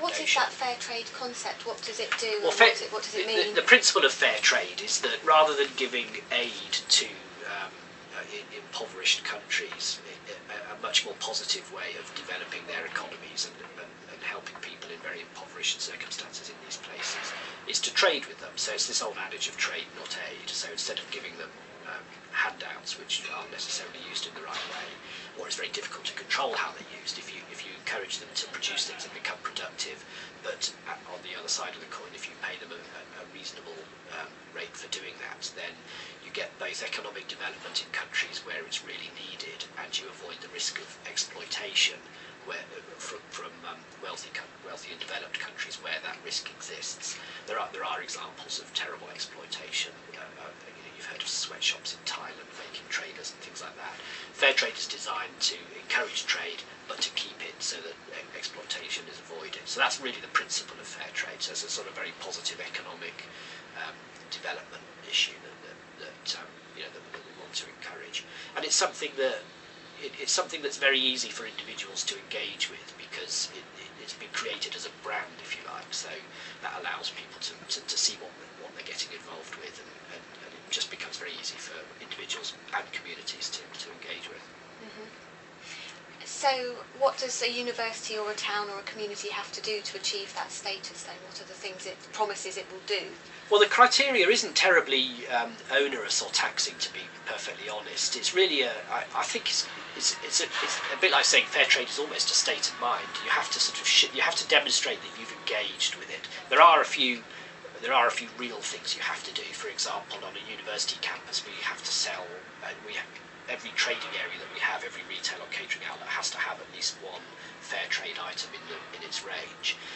What is that fair trade concept? What does it do? Well, what does it mean? The principle of fair trade is that rather than giving aid to impoverished countries, a much more positive way of developing their economies and helping people in very impoverished circumstances in these places is to trade with them. So it's this old adage of trade, not aid. So instead of giving them handouts which aren't necessarily used in the right way, or it's very difficult to control how they're used, if you encourage them to produce things and become productive, but on the other side of the coin, if you pay them a reasonable rate for doing that, then you get both economic development in countries where it's really needed, and you avoid the risk of exploitation from wealthy and developed countries where that risk exists. There are examples of terrible exploitation. You've heard of sweatshops in Thailand making traders and things like that. Fair trade is designed to encourage trade, but to keep it so that exploitation is avoided. So that's really the principle of fair trade. So it's a sort of very positive economic development issue that we want to encourage, and it's something that it's something that's very easy for individuals to engage with, because it's been created as a brand, if you like. So that allows people to see what they're getting involved with, and it just becomes very easy for individuals and communities to engage with. Mm-hmm. So what does a university or a town or a community have to do to achieve that status then? What are the things it promises it will do? Well, the criteria isn't terribly onerous or taxing, to be perfectly honest. It's really I think it's a bit like saying fair trade is almost a state of mind. You have to you have to demonstrate that you've engaged with it. There are a few real things you have to do. For example, on a university campus, we have to sell, and every trading area that we have, every retail or catering outlet has to have at least one fair trade item in its range.